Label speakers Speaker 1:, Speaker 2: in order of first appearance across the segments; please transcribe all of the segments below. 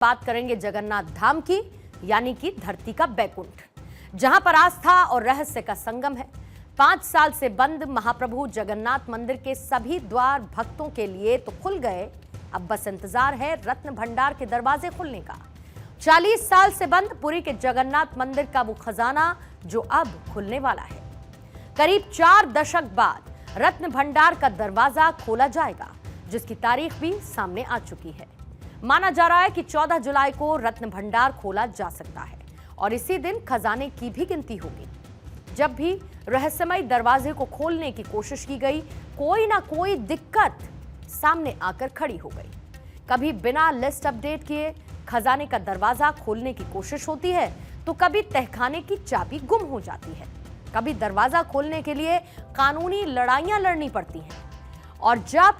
Speaker 1: बात करेंगे जगन्नाथ धाम की, यानी कि धरती का बैकुंठ, जहां पर आस्था और रहस्य का संगम है। 5 साल से बंद महाप्रभु जगन्नाथ मंदिर के सभी द्वार भक्तों के लिए तो खुल गए, अब बस इंतजार है रत्न भंडार के दरवाजे खुलने का। 40 साल से बंद पुरी के जगन्नाथ मंदिर का वो खजाना जो अब खुलने वाला है। करीब 4 दशक बाद रत्न भंडार का दरवाजा खोला जाएगा, जिसकी तारीख भी सामने आ चुकी है। माना जा रहा है कि 14 जुलाई को रत्न भंडार खोला जा सकता है और इसी दिन खजाने की भी गिनती होगी। जब भी रहस्यमय दरवाजे को खोलने की कोशिश की गई, कोई ना कोई दिक्कत सामने आकर खड़ी हो गई। कभी बिना लिस्ट अपडेट किए खजाने का दरवाजा खोलने की कोशिश होती है, तो कभी तहखाने की चाबी गुम हो जाती है, कभी दरवाजा खोलने के लिए कानूनी लड़ाइयां लड़नी पड़ती हैं। और जब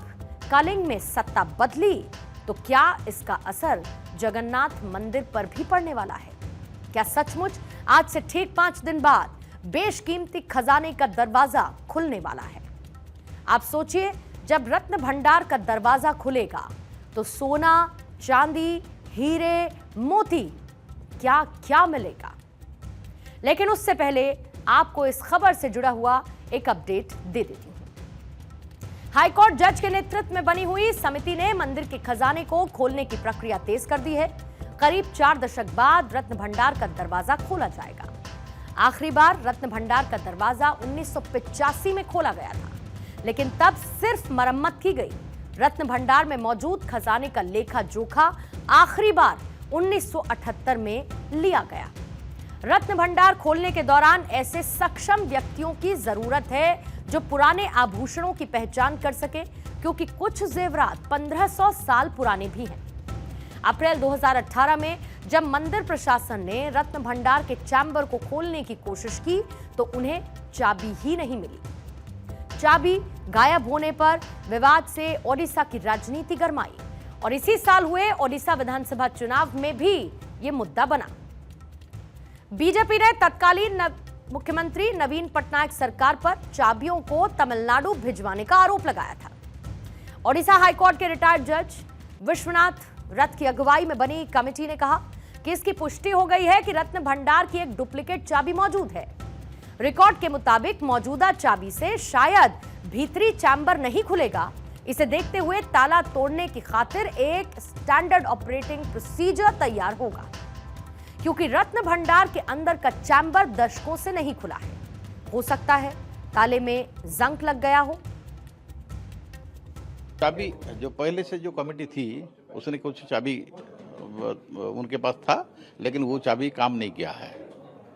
Speaker 1: कलिंग में सत्ता बदली, तो क्या इसका असर जगन्नाथ मंदिर पर भी पड़ने वाला है? क्या सचमुच आज से ठीक 5 दिन बाद बेशकीमती खजाने का दरवाजा खुलने वाला है? आप सोचिए, जब रत्न भंडार का दरवाजा खुलेगा तो सोना, चांदी, हीरे, मोती क्या क्या मिलेगा। लेकिन उससे पहले आपको इस खबर से जुड़ा हुआ एक अपडेट दे देती हूं। हाईकोर्ट जज के नेतृत्व में बनी हुई समिति ने मंदिर के खजाने को खोलने की प्रक्रिया तेज कर दी है। करीब 4 दशक बाद रत्न भंडार का दरवाजा खोला जाएगा। आखिरी बार रत्न भंडार का दरवाजा 1985 में खोला गया था, लेकिन तब सिर्फ मरम्मत की गई। रत्न भंडार में मौजूद खजाने का लेखा जोखा आखिरी बार 1978 में लिया गया। रत्न भंडार खोलने के दौरान ऐसे सक्षम व्यक्तियों की जरूरत है जो पुराने आभूषणों की पहचान कर सके, क्योंकि कुछ जेवरात 1500 साल पुराने भी हैं। अप्रैल 2018 में जब मंदिर प्रशासन ने रत्न भंडार के चैम्बर को खोलने की कोशिश की, तो उन्हें चाबी ही नहीं मिली। चाबी गायब होने पर विवाद से ओडिशा की राजनीति गरमाई और इसी साल हुए ओडिशा विधानसभा चुनाव में भी ये मुद्दा बना। बीजेपी ने तत्कालीन मुख्यमंत्री नवीन पटनायक सरकार पर चाबियों को तमिलनाडु भिजवाने का आरोप लगाया था। ओडिशा हाईकोर्ट के रिटायर्ड जज विश्वनाथ रथ की अगुवाई में बनी कमेटी ने कहा कि इसकी पुष्टि हो गई है कि रत्न भंडार की एक डुप्लीकेट चाबी मौजूद है। रिकॉर्ड के मुताबिक मौजूदा चाबी से शायद भीतरी चैम्बर नहीं खुलेगा। इसे देखते हुए ताला तोड़ने की खातिर एक स्टैंडर्ड ऑपरेटिंग प्रोसीजर तैयार होगा, क्योंकि रत्न भंडार के अंदर का चैम्बर दशकों से नहीं खुला है। हो सकता है ताले में जंग लग गया हो।
Speaker 2: चाबी जो पहले से जो कमेटी थी उसने कुछ चाबी उनके पास था, लेकिन वो चाबी काम नहीं किया है।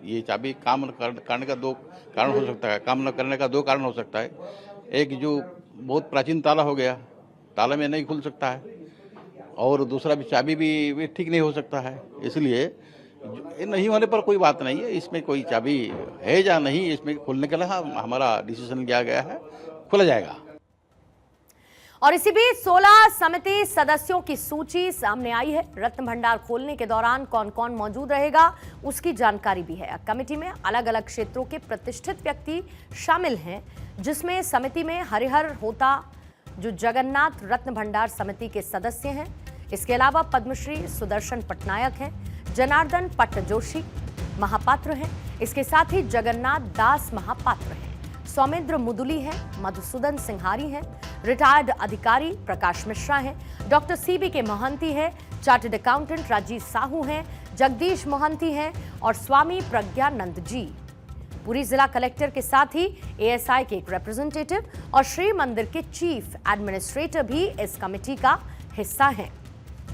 Speaker 2: ये चाबी काम करने का 2 कारण हो सकता है, काम न करने का 2 कारण हो सकता है। एक जो बहुत प्राचीन ताला हो गया, ताला में नहीं खुल सकता है, और दूसरा भी चाबी भी ठीक नहीं हो सकता है। इसलिए नहीं होने पर कोई बात नहीं है, इसमें कोई चाबी है या नहीं, इसमें खुलने के लिए हमारा डिसीजन लिया गया है, खुला जाएगा।
Speaker 1: और इसी बीच 16 समिति सदस्यों की सूची सामने आई है। रत्न भंडार खोलने के दौरान कौन कौन मौजूद रहेगा, उसकी जानकारी भी है। कमेटी में अलग अलग क्षेत्रों के प्रतिष्ठित व्यक्ति शामिल हैं, जिसमें समिति में हरिहर होता जो जगन्नाथ रत्न भंडार समिति के सदस्य हैं। इसके अलावा पद्मश्री सुदर्शन पटनायक हैं, जनार्दन पट्ट जोशी महापात्र हैं, इसके साथ ही जगन्नाथ दास महापात्र हैं, सौमेंद्र मुदुली हैं, मधुसूदन सिंहारी हैं, रिटायर्ड अधिकारी प्रकाश मिश्रा हैं, डॉक्टर सीबी के मोहंती हैं, चार्टर्ड अकाउंटेंट राजीव साहू हैं, जगदीश मोहंती हैं और स्वामी प्रज्ञानंद जी। पुरी जिला कलेक्टर के साथ ही एएसआई के एक रिप्रेजेंटेटिव और श्री मंदिर के चीफ एडमिनिस्ट्रेटर भी इस कमेटी का हिस्सा हैं।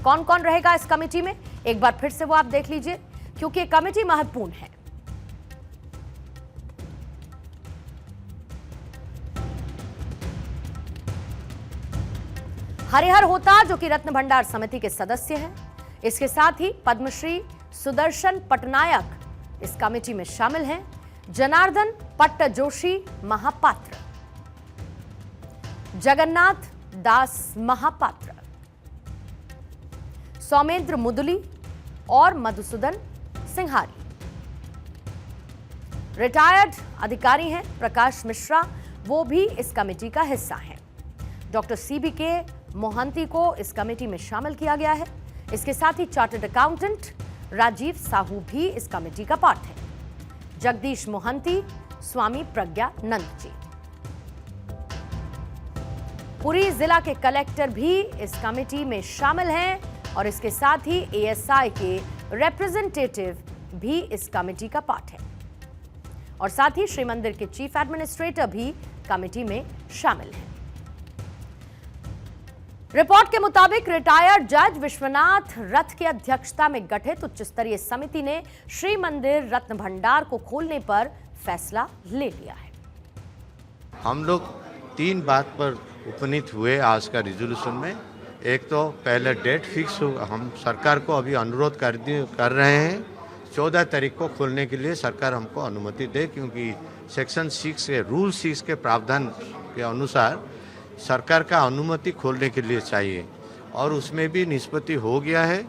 Speaker 1: कौन कौन रहेगा इस कमेटी में, एक बार फिर से वो आप देख लीजिए, क्योंकि ये कमेटी महत्वपूर्ण है। हरिहर होता जो कि रत्न भंडार समिति के सदस्य हैं, इसके साथ ही पद्मश्री सुदर्शन पटनायक इस कमेटी में शामिल हैं, जनार्दन पट्ट जोशी महापात्र, जगन्नाथ दास महापात्र, सौमेंद्र मुदुली और मधुसूदन सिंहारी। रिटायर्ड अधिकारी हैं प्रकाश मिश्रा, वो भी इस कमेटी का हिस्सा हैं। डॉक्टर सीबी के मोहंती को इस कमेटी में शामिल किया गया है। इसके साथ ही चार्टर्ड अकाउंटेंट राजीव साहू भी इस कमेटी का पार्ट है। जगदीश मोहंती, स्वामी प्रज्ञानंद जी। पुरी जिला के कलेक्टर भी इस कमेटी में शामिल हैं और इसके साथ ही एएसआई के रिप्रेजेंटेटिव भी इस कमेटी का पार्ट है और साथ ही श्री मंदिर के चीफ एडमिनिस्ट्रेटर भी कमेटी में शामिल हैं। रिपोर्ट के मुताबिक रिटायर्ड जज विश्वनाथ रथ की अध्यक्षता में गठित उच्च स्तरीय समिति ने श्री मंदिर रत्न भंडार को खोलने पर फैसला ले लिया है।
Speaker 3: हम लोग 3 बात पर उपनीत हुए आज का रिजोल्यूशन में। एक तो पहले डेट फिक्स हो, हम सरकार को अभी अनुरोध कर रहे हैं 14 तारीख को खोलने के लिए सरकार हमको अनुमति दे, क्योंकि सेक्शन 6 के रूल 6 के प्रावधान के अनुसार सरकार का अनुमति खोलने के लिए चाहिए और उसमें भी निष्पत्ति हो गया है।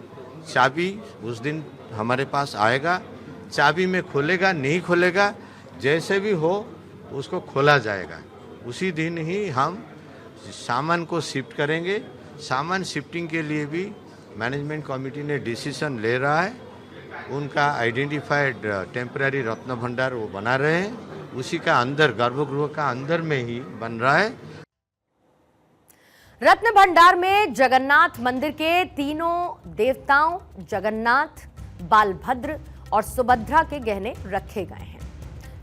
Speaker 3: चाबी उस दिन हमारे पास आएगा, चाबी में खोलेगा नहीं खोलेगा जैसे भी हो उसको खोला जाएगा। उसी दिन ही हम सामान को शिफ्ट करेंगे। सामान शिफ्टिंग के लिए भी मैनेजमेंट कमेटी ने डिसीजन ले रहा है। उनका आइडेंटिफाइड टेम्पररी रत्न भंडार वो बना रहे हैं, उसी का अंदर गर्भगृह का अंदर में ही बन रहा है।
Speaker 1: रत्न भंडार में जगन्नाथ मंदिर के तीनों देवताओं जगन्नाथ, बालभद्र और सुभद्रा के गहने रखे गए हैं।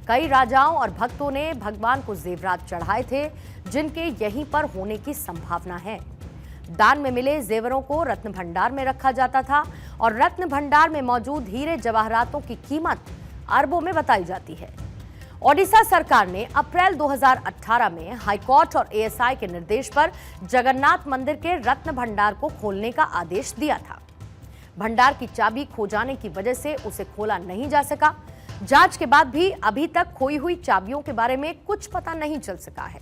Speaker 1: कई राजाओं और भक्तों ने भगवान को जेवरात चढ़ाए थे, जिनके यहीं पर होने की संभावना है। दान में मिले जेवरों को रत्न भंडार में रखा जाता था और रत्न भंडार में मौजूद हीरे जवाहरातों की कीमत अरबों में बताई जाती है। ओडिशा सरकार ने अप्रैल 2018 में हाईकोर्ट और एएसआई के निर्देश पर जगन्नाथ मंदिर के रत्न भंडार को खोलने का आदेश दिया था। भंडार की चाबी खो जाने की वजह से उसे खोला नहीं जा सका। जांच के बाद भी अभी तक खोई हुई चाबियों के बारे में कुछ पता नहीं चल सका है।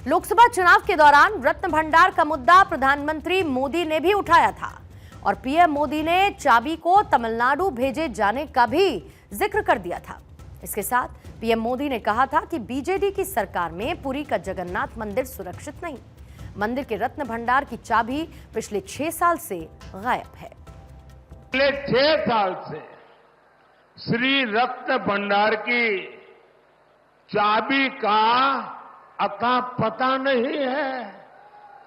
Speaker 1: लोकसभा चुनाव के दौरान रत्न भंडार का मुद्दा प्रधानमंत्री मोदी ने भी उठाया था और पीएम मोदी ने चाबी को तमिलनाडु भेजे जाने का भी जिक्र कर दिया था। इसके साथ पीएम मोदी ने कहा था कि बीजेडी की सरकार में पुरी का जगन्नाथ मंदिर सुरक्षित नहीं। मंदिर के रत्न भंडार की चाबी पिछले 6 साल से गायब है।
Speaker 4: पिछले 6 साल से श्री रत्न भंडार की चाबी का अता पता नहीं है।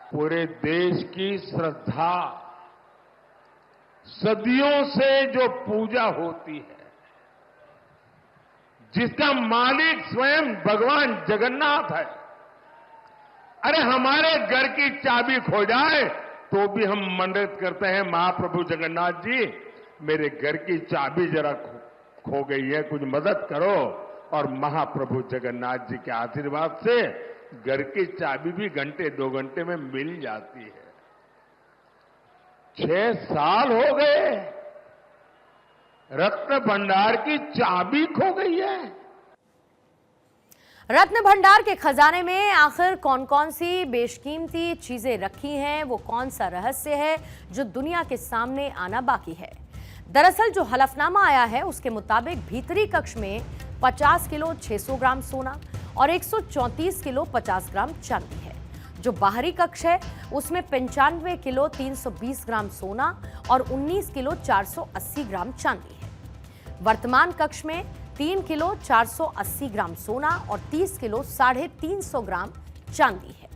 Speaker 4: पूरे देश की श्रद्धा, सदियों से जो पूजा होती है, जिसका मालिक स्वयं भगवान जगन्नाथ है, अरे हमारे घर की चाबी खो जाए तो भी हम मन्नत करते हैं, महाप्रभु जगन्नाथ जी मेरे घर की चाबी जरा खो गई है, कुछ मदद करो। और महाप्रभु जगन्नाथ जी के आशीर्वाद से घर की चाबी भी घंटे 2 घंटे में मिल जाती है। 6 साल हो गए, रत्न भंडार की चाबी खो गई है।
Speaker 1: रत्न भंडार के खजाने में आखिर कौन कौन सी बेशकीमती चीजें रखी हैं, वो कौन सा रहस्य है जो दुनिया के सामने आना बाकी है। दरअसल जो हलफनामा आया है उसके मुताबिक भीतरी कक्ष में 50 किलो 600 ग्राम सोना और 134 किलो 50 ग्राम चांदी है। जो बाहरी कक्ष है उसमें 95 किलो 320 ग्राम सोना और 19 किलो 480 ग्राम चांदी है। वर्तमान कक्ष में 3 किलो 480 ग्राम सोना और 30 किलो 350 ग्राम चांदी है।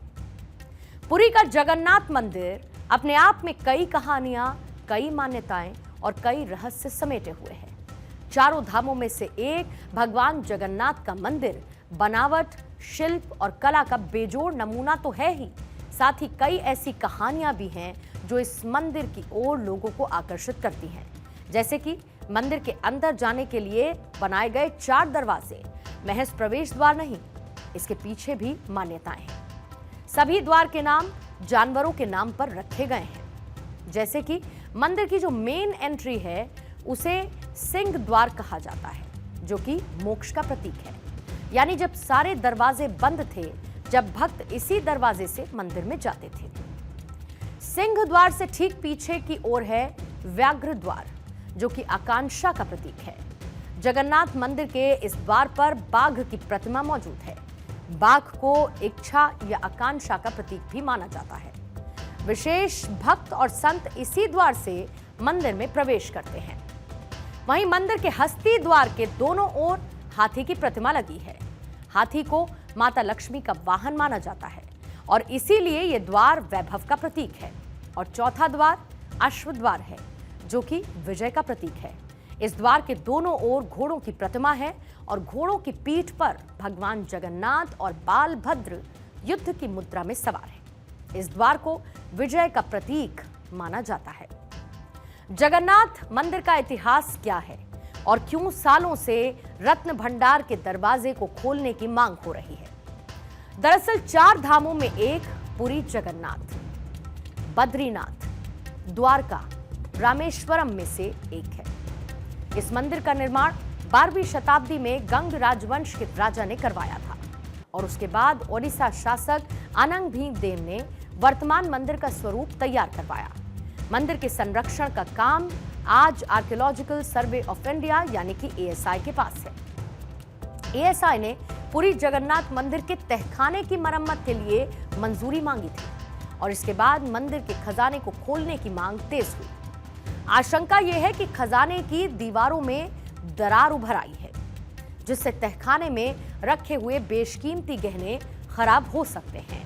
Speaker 1: पुरी का जगन्नाथ मंदिर अपने आप में कई कहानियां, कई मान्यताएं और कई रहस्य समेटे हुए हैं। चारों धामों में से एक भगवान जगन्नाथ का मंदिर बनावट, शिल्प और कला का बेजोड़ नमूना तो है ही, साथ ही कई ऐसी कहानियां भी हैं जो इस मंदिर की ओर लोगों को आकर्षित करती हैं। जैसे कि मंदिर के अंदर जाने के लिए बनाए गए 4 दरवाजे महज प्रवेश द्वार नहीं, इसके पीछे भी मान्यताएं हैं। सभी द्वार के नाम जानवरों के नाम पर रखे गए हैं। जैसे कि मंदिर की जो मेन एंट्री है उसे सिंह द्वार कहा जाता है, जो कि मोक्ष का प्रतीक है। यानी जब सारे दरवाजे बंद थे, जब भक्त इसी दरवाजे से मंदिर में जाते थे। सिंह द्वार से ठीक पीछे की ओर है व्याघ्र द्वार, जो कि आकांक्षा का प्रतीक है। जगन्नाथ मंदिर के इस द्वार पर बाघ की प्रतिमा मौजूद है। बाघ को इच्छा या आकांक्षा का प्रतीक भी माना जाता है। विशेष भक्त और संत इसी द्वार से मंदिर में प्रवेश करते हैं। वहीं मंदिर के हस्ती द्वार के दोनों ओर हाथी की प्रतिमा लगी है। हाथी को माता लक्ष्मी का वाहन माना जाता है और इसीलिए यह द्वार वैभव का प्रतीक है। और चौथा द्वार अश्व द्वार है, जो कि विजय का प्रतीक है। इस द्वार के दोनों ओर घोड़ों की प्रतिमा है और घोड़ों की पीठ पर भगवान जगन्नाथ और बालभद्र युद्ध की मुद्रा में सवार है। इस द्वार को विजय का प्रतीक माना जाता है। जगन्नाथ मंदिर का इतिहास क्या है और क्यों सालों से रत्न भंडार के दरवाजे को खोलने की मांग हो रही है? दरअसल 4 धामों में एक पुरी जगन्नाथ, बद्रीनाथ, द्वारका, रामेश्वरम में से एक है। इस मंदिर का निर्माण 12वीं शताब्दी में गंग राजवंश के राजा ने करवाया था और उसके बाद ओडिशा शासक अनंग भीमदेव ने वर्तमान मंदिर का स्वरूप तैयार करवाया। मंदिर के संरक्षण का काम आज आर्कियोलॉजिकल सर्वे ऑफ इंडिया यानी कि ASI के पास है। ASI ने पुरी जगन्नाथ मंदिर के तहखाने की मरम्मत के लिए मंजूरी मांगी थी और इसके बाद मंदिर के खजाने को खोलने की मांग तेज हुई। आशंका यह है कि खजाने की दीवारों में दरार उभर आई है, जिससे तहखाने में रखे हुए बेशकीमती गहने खराब हो सकते हैं।